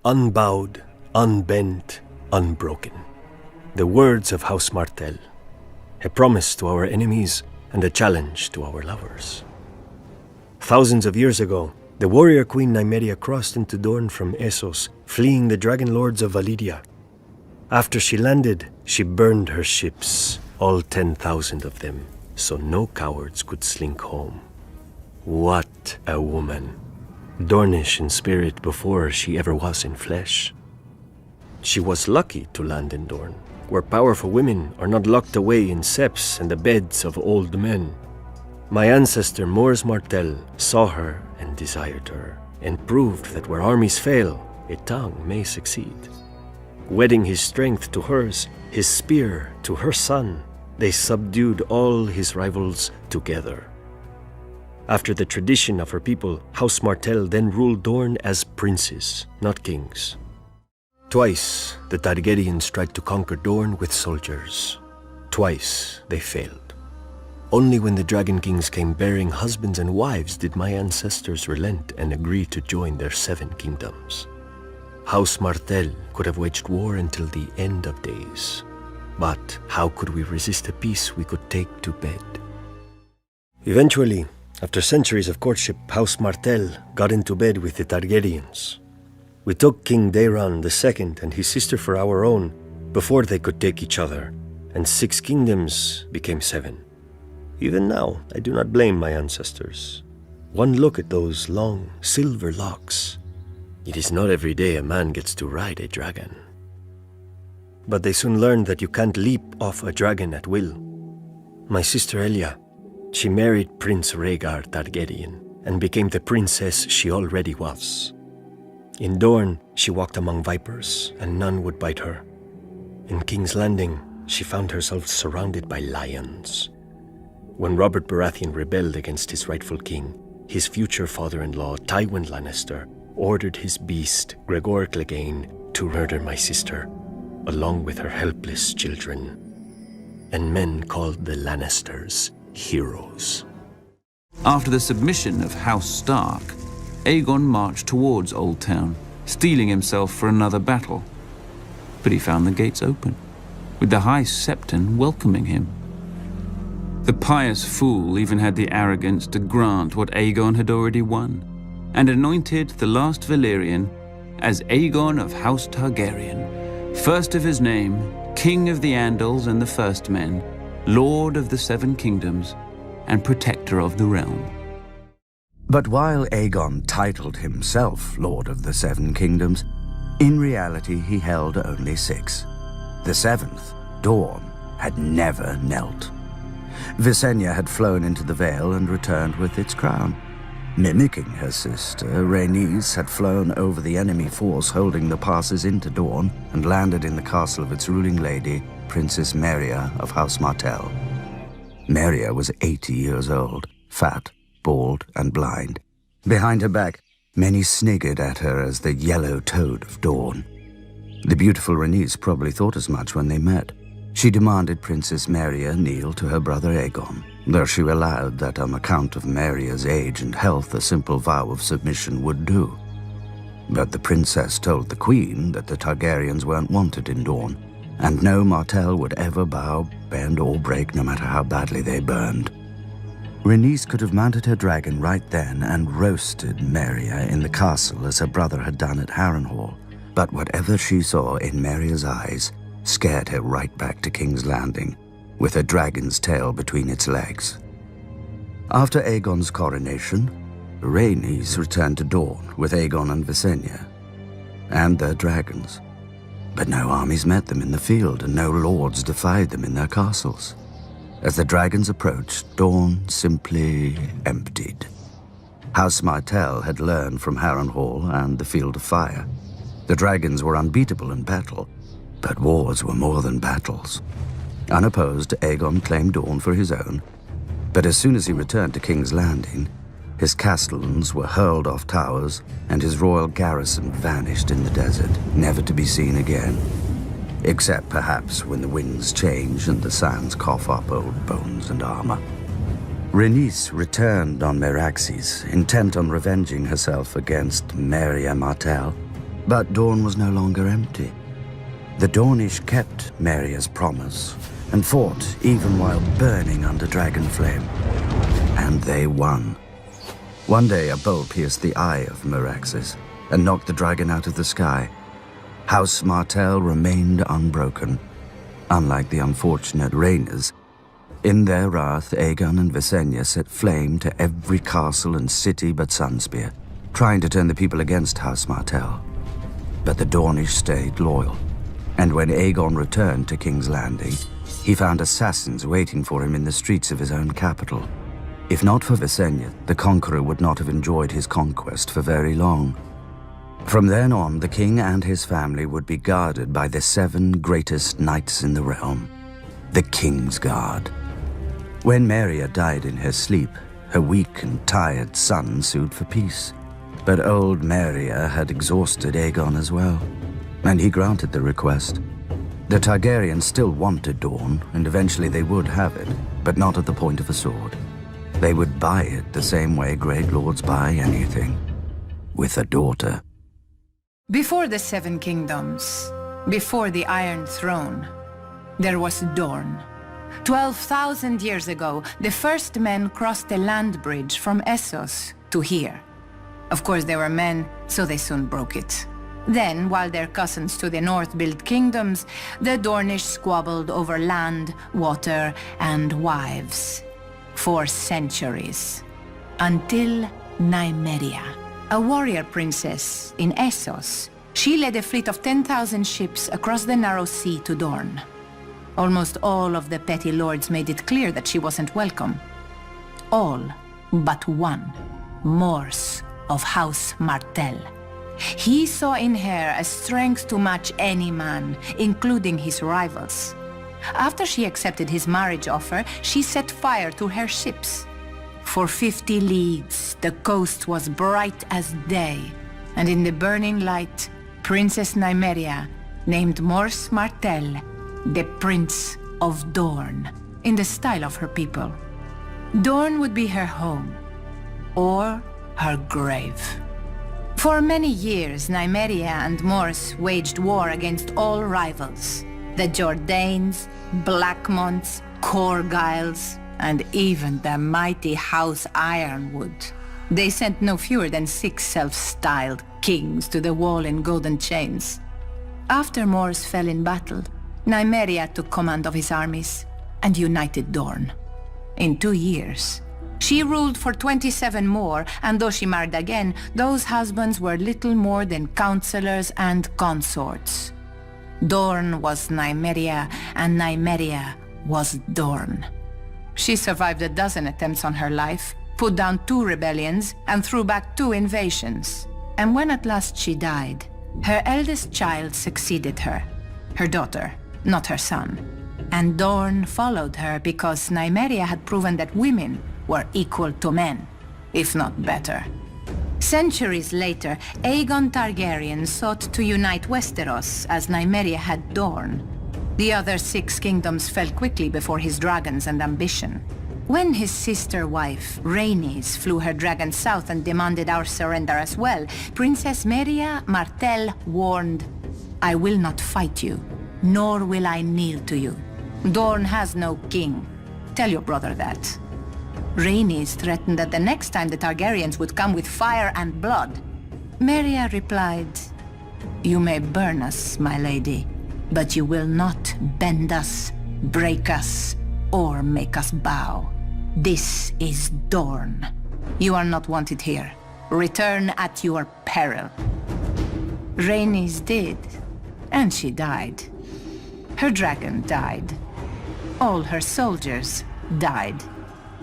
Unbowed, unbent, unbroken. The words of House Martell. A promise to our enemies and a challenge to our lovers. Thousands of years ago, the warrior queen Nymeria crossed into Dorne from Essos, fleeing the dragon lords of Validia. After she landed, she burned her ships, all 10,000 of them, so no cowards could slink home. What a woman! Dornish in spirit before she ever was in flesh. She was lucky to land in Dorne, where powerful women are not locked away in septs and the beds of old men. My ancestor Mors Martell saw her and desired her, and proved that where armies fail, a tongue may succeed. Wedding his strength to hers, his spear to her son, they subdued all his rivals together. After the tradition of her people, House Martell then ruled Dorne as princes, not kings. Twice, the Targaryens tried to conquer Dorne with soldiers. Twice, they failed. Only when the Dragon Kings came bearing husbands and wives did my ancestors relent and agree to join their 7 kingdoms. House Martell could have waged war until the end of days. But how could we resist a peace we could take to bed? Eventually, after centuries of courtship, House Martell got into bed with the Targaryens. We took King Daeron II and his sister for our own before they could take each other, and 6 kingdoms became 7. Even now, I do not blame my ancestors. One look at those long, silver locks. It is not every day a man gets to ride a dragon. But they soon learned that you can't leap off a dragon at will. My sister Elia, she married Prince Rhaegar Targaryen and became the princess she already was. In Dorne, she walked among vipers, and none would bite her. In King's Landing, she found herself surrounded by lions. When Robert Baratheon rebelled against his rightful king, his future father-in-law, Tywin Lannister, ordered his beast, Gregor Clegane, to murder my sister, along with her helpless children. And men called the Lannisters heroes. After the submission of House Stark, Aegon marched towards Old Town, steeling himself for another battle. But he found the gates open, with the High Septon welcoming him. The pious fool even had the arrogance to grant what Aegon had already won, and anointed the last Valyrian as Aegon of House Targaryen, first of his name, King of the Andals and the First Men, Lord of the 7 Kingdoms, and Protector of the Realm. But while Aegon titled himself Lord of the 7 Kingdoms, in reality he held only 6. The 7th, Dorne, had never knelt. Visenya had flown into the Vale and returned with its crown. Mimicking her sister, Rhaenys had flown over the enemy force holding the passes into Dorne and landed in the castle of its ruling lady, Princess Meria of House Martell. Meria was 80 years old, fat, bald, and blind. Behind her back, many sniggered at her as the yellow toad of Dorne. The beautiful Rhaenys probably thought as much when they met. She demanded Princess Meria kneel to her brother Aegon, though she allowed that on account of Meria's age and health a simple vow of submission would do. But the princess told the queen that the Targaryens weren't wanted in Dorne, and no Martell would ever bow, bend, or break no matter how badly they burned. Rhaenys could have mounted her dragon right then and roasted Meria in the castle as her brother had done at Harrenhal, but whatever she saw in Meria's eyes scared her right back to King's Landing, with a dragon's tail between its legs. After Aegon's coronation, Rhaenys returned to Dorne with Aegon and Visenya, and their dragons. But no armies met them in the field, and no lords defied them in their castles. As the dragons approached, Dorne simply emptied. House Martell had learned from Harrenhal and the Field of Fire. The dragons were unbeatable in battle, but wars were more than battles. Unopposed, Aegon claimed Dorne for his own, but as soon as he returned to King's Landing, his castellans were hurled off towers, and his royal garrison vanished in the desert, never to be seen again. Except perhaps when the winds change and the sands cough up old bones and armor. Rhaenys returned on Meraxes, intent on revenging herself against Meria Martell, But Dorne was no longer empty. The Dornish kept Meria's promise and fought even while burning under dragon flame. And they won. One day a bolt pierced the eye of Meraxes and knocked the dragon out of the sky. House Martell remained unbroken. Unlike the unfortunate Rhaenys, in their wrath, Aegon and Visenya set flame to every castle and city but Sunspear, trying to turn the people against House Martell. But the Dornish stayed loyal, and when Aegon returned to King's Landing, he found assassins waiting for him in the streets of his own capital. If not for Visenya, the Conqueror would not have enjoyed his conquest for very long. From then on, the king and his family would be guarded by the 7 greatest knights in the realm, the King's Guard. When Meria died in her sleep, her weak and tired son sued for peace. But old Meria had exhausted Aegon as well, and he granted the request. The Targaryens still wanted Dorne, and eventually they would have it, but not at the point of a sword. They would buy it the same way great lords buy anything, with a daughter. Before the 7 kingdoms, before the Iron Throne, there was Dorne. 12,000 years ago, the first men crossed the land bridge from Essos to here. Of course, they were men, so they soon broke it. Then, while their cousins to the north built kingdoms, the Dornish squabbled over land, water, and wives. For centuries. Until Nymeria, a warrior princess in Essos. She led a fleet of 10,000 ships across the narrow sea to Dorne. Almost all of the petty lords made it clear that she wasn't welcome. All but one, Mors of House Martell. He saw in her a strength to match any man, including his rivals. After she accepted his marriage offer, she set fire to her ships. For 50 leagues, the coast was bright as day, and in the burning light, Princess Nymeria named Mors Martell the Prince of Dorne, in the style of her people. Dorne would be her home, or her grave. For many years, Nymeria and Mors waged war against all rivals. The Jordanes, Blackmonts, Corgyles, and even the mighty House Ironwood. They sent no fewer than 6 self-styled kings to the wall in golden chains. After Mors fell in battle, Nymeria took command of his armies and united Dorne. In 2 years, she ruled for 27 more, and though she married again, those husbands were little more than counselors and consorts. Dorne was Nymeria, and Nymeria was Dorne. She survived a dozen attempts on her life, put down 2 rebellions, and threw back 2 invasions. And when at last she died, her eldest child succeeded her, her daughter, not her son. And Dorne followed her because Nymeria had proven that women were equal to men, if not better. Centuries later, Aegon Targaryen sought to unite Westeros as Nymeria had Dorne. The other 6 kingdoms fell quickly before his dragons and ambition. When his sister wife, Rhaenys, flew her dragon south and demanded our surrender as well, Princess Meria Martell warned, "I will not fight you, nor will I kneel to you. Dorne has no king. Tell your brother that." Rhaenys threatened that the next time the Targaryens would come with fire and blood. Meria replied, "You may burn us, my lady, but you will not bend us, break us, or make us bow. This is Dorne. You are not wanted here. Return at your peril." Rhaenys did, and she died. Her dragon died. All her soldiers died.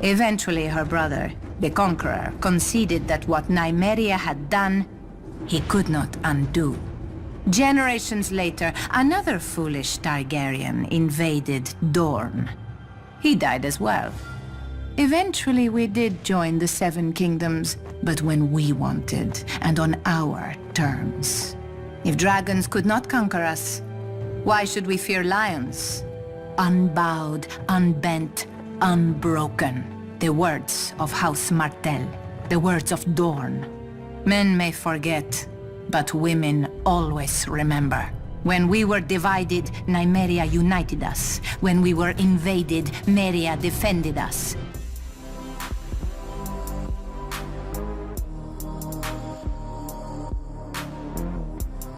Eventually, her brother, the Conqueror, conceded that what Nymeria had done, he could not undo. Generations later, another foolish Targaryen invaded Dorne. He died as well. Eventually, we did join the 7 kingdoms, but when we wanted, and on our terms. If dragons could not conquer us, why should we fear lions? Unbowed, unbent, unbroken. The words of House Martell, the words of Dorne. Men may forget, But women always remember. When we were divided, Nymeria united us. When we were invaded, Meria defended us.